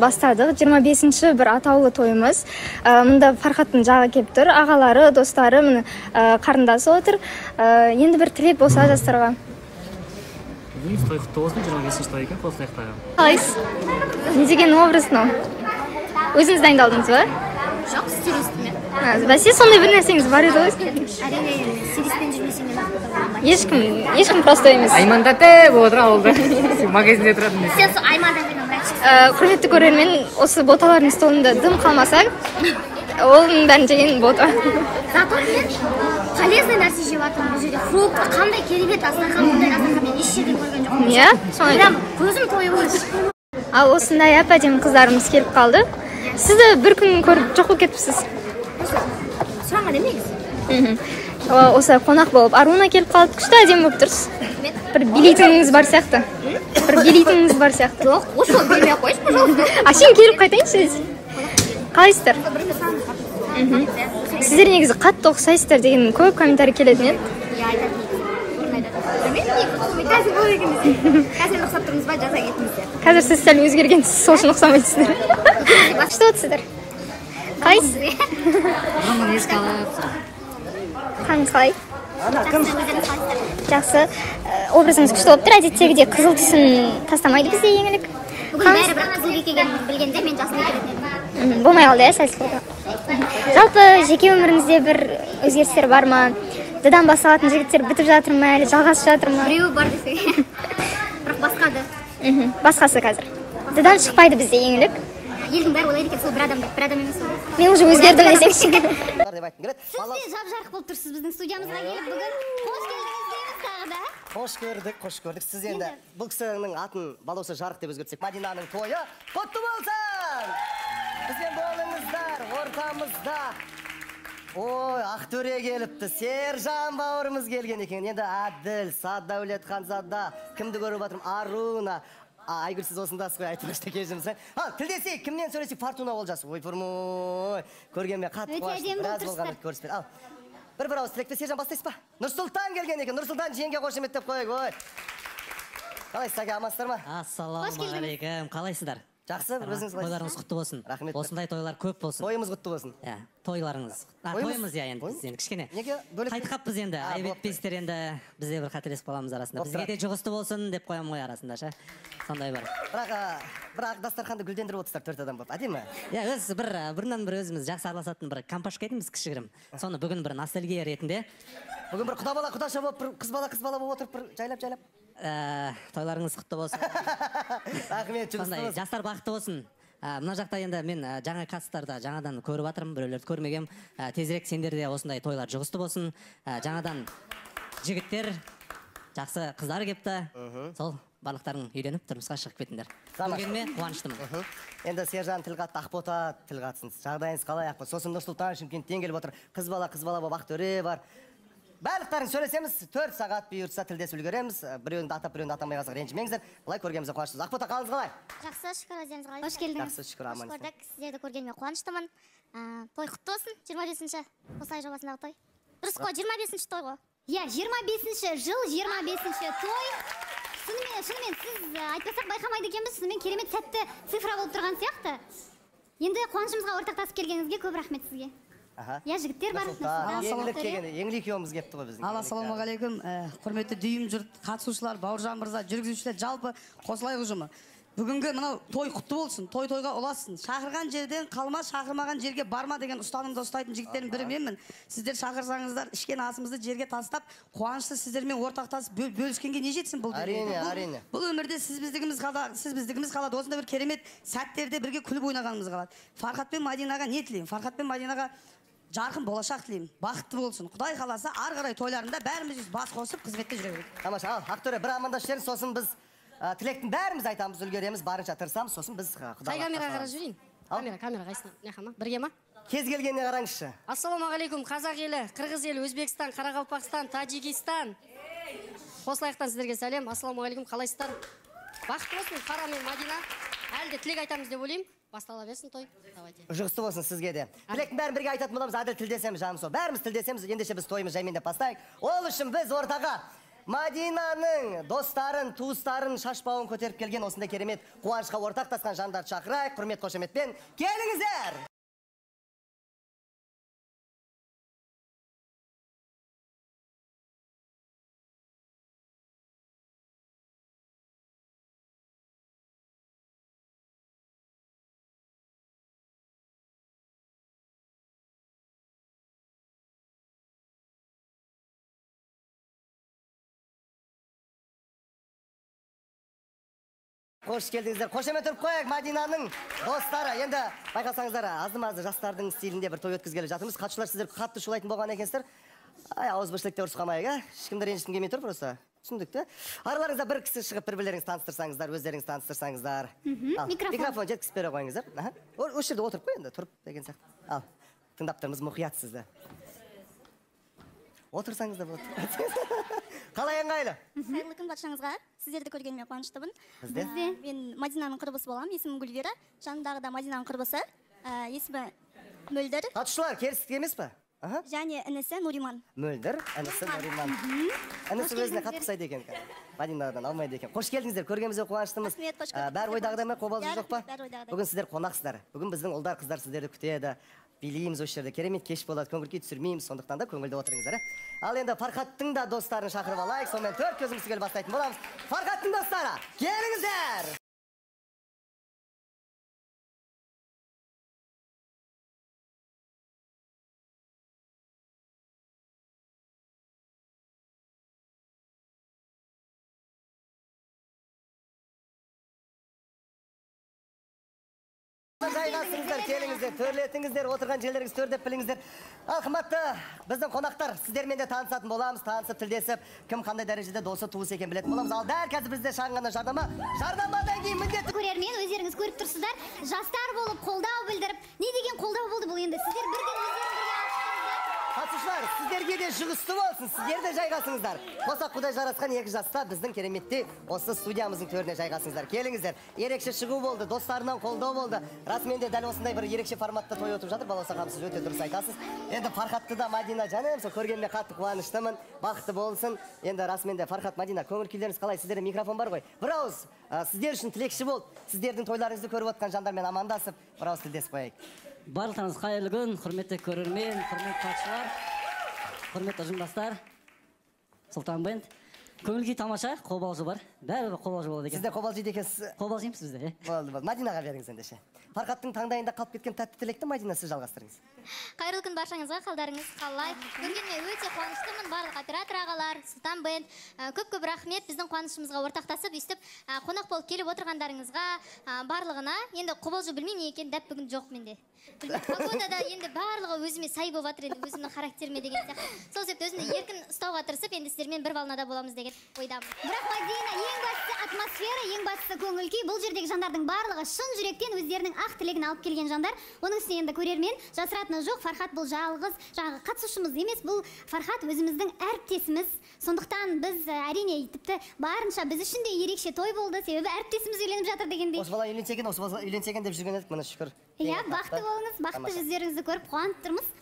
бастадық. 25-ші бір атаулы тойымыз. Мұнда Фархаттың жағы келіп тұр. Ағалары, достары, міне қарындасы отыр. Енді бір тілек болса жастарға. Бүгін той құтты болсын, 25-ші той екен, қосылайықтағы. Қалайсыз? Не деген образ мынау? Өзіңіз дайындалдыңыз ба? Жоқ, стилистімен. Бәсе сондай бір нәрсеңіз бар еді ғой? Әрине, стилистпен жүрмесемен ақтыға. Ешкім просто емес. Аймандате болып отыр ауылда. Магазинде тұратын. Сен сол Аймандатемен врач. Құрметті көрермен, осы боталардың столында дым қалмаса, оның бәрін жеген бота. Зато мен полезный нәрсе жеп жатырмын бұл жерде. Фрукт қандай керемет дастархан, бұндай дастархан мен еш жерде көрген жоқпын. Иә, солай. Прям көзім тойып отыр. Ал осындай әп-әдемі қыздарымыз келіп қалды. Сізді бір күн көріп жоқ болып кетіпсіз. Сұраған емеңіз? Осы қонақ болып Аруна келіп қалды. Күшті әдемі болып тұрсыз. Бір билейтіңіз бар сияқты. Жоқ, осы бермей ақ қойшы, пожалуйста. Ашын келіп қайтайыншы. Қалайсыздар? Сіздер негізі қатты ұқсайсыздар деген көп комментарий келетін еді. Қазір бұл екенбіз. Қазір ұқсап тұрмыз ба, жаза кетіңіздер. Қазір сіз сәл өзгергенсіз, сол үшін ұқсамайсыздар. Күшті отсыздар. Қалайсыз? Бұрынғы еске алып. Қаңыз қалай? Жақсы. Образыңыз күшті болып тұр. Әдеттегіде қызыл түсін тастамайды бізде еңілік. Бүгін бәрі бірақ қызыл екенін білгенде мен жасыл екенін. Болмай қалды, сәл. Жалпы жеке өміріңізде бір өзгерістер бар ма? Дадан басталатын жігіттер бітіп жатыр ма, әлі жалғасып жатыр ма? Біреуі бар десе. Бірақ басқады. Басқасы қазір. Дадан шықпайды бізде еңілік. Елдің бәрі ойлайды екен, сол бір адам емес ол. Мен уже өзгердім десеңші. Сіз де жап-жарық болып тұрсыз біздің студиямызға келіп бүгін. Қош келдіңіз дейміз тағы да. Қош көрдік. Сіз енді бұл кісінің атын балауса жарық деп өзгертсек, Мадинаның тойы құтты болсын! Бізбен болыңыздар, ортамызда. Ой, Ақтөре келіпті, Сержан бауырымыз келген екен. Енді Әділ, Саддәулет Ханзада, кімді көріп жатырмын? Аруна. Айгүл, сіз осындасыз ғой, айтып ашты кежіміз. Тілдесек, кімнен сөйлесек, Фортуна олжасы. Ой, фұрмой, көргенме қатты қуаштым, біраз болғанды көріспен. Бір ауыз тілекті Сержан бастайсыз ба? Нұрсұлтан келген екен, Нұрсұлтан жеңге қошеметтеп қойық, ой. Қалайсыз, әке, амансыздар ма? Ассалаумағалейкум, қалайсыздар? Жақсы, өзіңіз қалайсыз? Тойларыңыз құтты болсын. Рахмет. Осындай тойлар көп болсын. Тойымыз құтты болсын. Тойларыңыз. Тойымыз енді біз енді кішкене. Неге бөлек? Қайтқап біз енді, айып етпейсіздер енді, бізде бір қателесіп қаламыз арасында. Бізге де жұғысты болсын деп қоямын ғой арасында, ша. Сондай бар. Бірақ дастарханды гүлдендіріп отырсыздар, 4 адам болып, әдемі? Өз бірінен бір өзіміз жақсы араласатын бір компашка едіміз кішігірім. Соны бүгін бір ностальгия ретінде. Бүгін бір құда бала құдаша болып, қыз бала болып отырып, бір жайлап. Тойларыңыз құтты болсын. Рахмет, жұғысты болсын. Жастар бақытты болсын. Мына жақта енді мен жаңа қатыстарда жаңадан көріп атырмын, біреулерді көрмегем. Тезірек сендерде осындай тойлар жұғысты болсын. Жаңадан жігіттер, жақсы қыздар кепті. Сол барлықтарың үйленіп тұрмысқа шығып кетіңдер. Бүгенме қуаныштымын. Енді Сержан тіл қатты, Ақбота тіл қатсын. Жағдайыңыз қалай Ақбота? Сосын Нұрсұлтан Шымкенттен келіп отыр. Қыз бала болып Ақтөре бар. Барлықтарын сөйлесеміз, 4 сағат бұйыртса тілдесіп үлгереміз. Біреуіңді атап, біреуіңді атамай қалсақ ренжімеңіздер. Былай көргенімізде қуаныштымыз. Ақбота, қалыңыз қалай? Жақсы, шүкір, өздеріңіз қалай? Қош келдіңіз. Жақсы, шүкір, аман. Қош көрдік. Сіздерді көргеніме қуаныштымын. Той құтты болсын, 25-ші қосылай жобасындағы той. Дұрыс қой, 25-ші той ғой. Иә, 25-ші жыл, 25-ші той. Шынымен сіз айтпасақ байқамайды екенбіз, шынымен керемет сәтті цифра болып тұрған сияқты. Енді қуанышымызға ортақтасып келгеніңізге көп рахмет сізге. Я жігіттер бар. Еңлік екеуміз кепті ғой біздің. Ассалаумағалейкум, құрметті дүйім жұрт, қатысушылар, Бауыржан мырза, жүргізушілер, жалпы қосылай ұжымы. Бүгінгі мынау той құтты болсын, тойға ұласын. Шақырған жерден қалма, шақырмаған жерге барма деген ұстанымды ұстайтын жігіттердің бірі менмін. Сіздер шақырсаңыздар, ішкен асымызды жерге тастап, қуанышты сіздермен ортақтасып бөліскенге не жетсін бұл? Әрине. Бұл өмірде сіз біздігіміз қалады. Осында бір керемет сәттерде бірге күліп ойнағанымыз қалады. Фархат пен Мадинаға не тілеймін? Фархат пен Мадинаға жарқын болашақ тілеймін. Бақытты болсын. Құдай қаласа, ары қарай тойларында бәріміз бас қосып қызметте жүре берейік. Тамаша, Ақтөре, бір амандасып жіберіңіз, сосын біз тілектің бәріміз айтамыз, үлгереміз, барынша тырысамыз, сосын біз Қай камераға қарап жүрейін? Камера қайсына? Не қама? Бірге ма? Кез келгеніне қараңызшы. Ассалаумағалейкум, қазақ елі, қырғыз елі, Өзбекстан, Қарақалпақстан, Таджикистан. Қосылайықтан сіздерге сәлем. Ассалаумағалейкум, қалайсыздар? Бақытты болсын, Қара мен Мадина. Әлі де тілек айтамыз деп ойлаймын. Бастала берсін той. Жұғысты болсын сізге де. Тілектің бәрін бірге айтатын боламыз, Әділ тілдесеміз, жаным сол. Бәріміз тілдесеміз, ендеше біз тойымыз жаймен деп бастайық. Ол үшін біз ортаға Мадинаның достарын, туыстарын шашпауын көтеріп келген осындай керемет қуанышқа ортақтасқан жандарды шақырайық. Құрмет қошеметпен келіңіздер. Қош келдіңіздер. Қошемет ұрып қояйық Мадинаның достары. Енді байқасаңыздар, азды-мазды жастардың стилінде бір той өткізгелі жатырмыз. Қатысушылар сіздер қатты шулайтын болған екенсіздер. Ауызбіршілікте ұрысып қалмайық, ешкімді ренжіткім келмей тұр просто. Түсіндік те? Араларыңызда бір кісі шығып бір-бірлеріңізді таныстырсаңыздар, өздеріңізді таныстырсаңыздар. Микрофон жеткізіп бере қойыңыздар. Осы жерде отырып қой енді, тұрып деген сияқты. Ал, тыңдап тұрмыз, мұқият сізді. Отырсаңыз да болады. Қалай ыңғайлы? Қайырлы күн баршаңызға. Сіздерді көргеніме қуаныштымын. Бізде? Мен Мадинаның құрбысы боламын. Есімім Гүлвира. Жанымдағы да Мадинаның құрбысы. Есімі Мөлдір. Қатысушылар келістік емес пе? Және інісі Нуриман. Мөлдір, інісі Нуриман. Інісі өзіне қатты ұқсайды екен. Мадинадан алмайды екен. Қош келдіңіздер, көргенімізге қуаныштымыз. Бәрі ойдағыдай ма, қобалжу жоқ па? Бүгін сіздер қонақсыздар. Бүгін біздің ұлдар қыздар сіздерді күтеді. Билейміз осы жерде, керемет кеш болады, көңіл-күй түсірмейміз, сондықтан да көңілді отырыңыздар. Ал енді Фархаттың да достарын шақырып алайық, сонымен төрт көзіміз түгел бастайтын боламыз. Фархаттың достары, келіңіздер! Жайғасыңыздар, келіңіздер, төрлетіңіздер, отырған жерлеріңіз төрдеп біліңіздер. Қымбатты, біздің қонақтар, сіздермен де танысатын боламыз, танысып, тілдесіп, кім қандай дәрежеде досы туыс екен білетін боламыз. Ал дәл қазір бізде шағын ғана жарнамадан кейін міндетті Көрермен, өздеріңіз көріп тұрсыздар. Жастар болып, қолдау білдіріп, не деген қолдау болды бұл енді? Сіздер бірден өздеріңізге қатысушылар, сіздерге де жұғысты болсын, сіздер де жайғасыңыздар. Қоса құдай жарасқан екі жаста біздің кереметте осы студиямыздың төріне жайғасыңыздар. Келіңіздер, ерекше шығу болды, достарынан қолдау болды. Расымен де дәл осындай бір ерекше форматта той өтіп жатыр. Балауса ханым, сіз өте дұрыс айтасыз. Енді Фархатты да Мадина жаным, сол көргенімде қатты қуаныштымын. Бақытты болсын. Енді расымен де Фархат, Мадина, көңіл күйлеріңіз қалай? Сіздерде микрофон бар ғой. Бір ауыз сіздер үшін тілекші болып, сіздердің тойларыңызды көріп отқан жандармен амандасып, бір ауыз тілдесіп қояйық. Барлықтарыңыз қайырлы күн, құрметті көрермен, құрметті қатысушылар, құрметті ұжымдастар, Сұлтан бенд. Көңіл-күй тамаша, қобалжу бар. Бәрі қобалжу болады екен. Сізде қобалжиды екенсіз. Қобалжимыз бізде, Болды. Мадинаға беріңіз ендеше. Фархаттың таңдайында қалып кеткен тәтті тілекті Мадина сіз жалғастырыңыз. Қайырлы күн баршаңызға, қалдарыңыз қалай? Көргеніме өте қуаныштымын. Барлық оператор ағалар, Сұлтан бенд, көп-көп рахмет біздің қуанышымызға ортақтасып, өйстіп қонақ болып келіп отырғандарыңызға, барлығына. Енді қобалжу білмеймін екен, дәп бүгін жоқ менде. Погодада енді барлығы өзіме сай болып жатыр, енді өзімнің характеріме деген сияқты. Сол себепті өзімді еркін ұстауға тырысып, енді сіздермен бір волнада боламыз деген ойдамын. Бірақ Мадина, ең бастысы атмосфера, ең бастысы көңіл-күй. Бұл жердегі жандардың барлығы шын жүректен өздерінің ақ тілегін алып келген жандар. Оның үстіне енді көрермен, жасыратыны жоқ. Фархат бұл жалғыз, жаңағы қатысушымыз емес, бұл Фархат өзіміздің әріптесіміз. Сондықтан біз әрине тіпті барынша біз үшін де ерекше той болды, себебі әріптесіміз үйленіп жатыр дегендей. Осы бала үйленсеген деп жүрген едік, міне шүкір. Иә, бақытты болыңыз, бақытты жүздеріңізді көріп қуанып тұрмыз.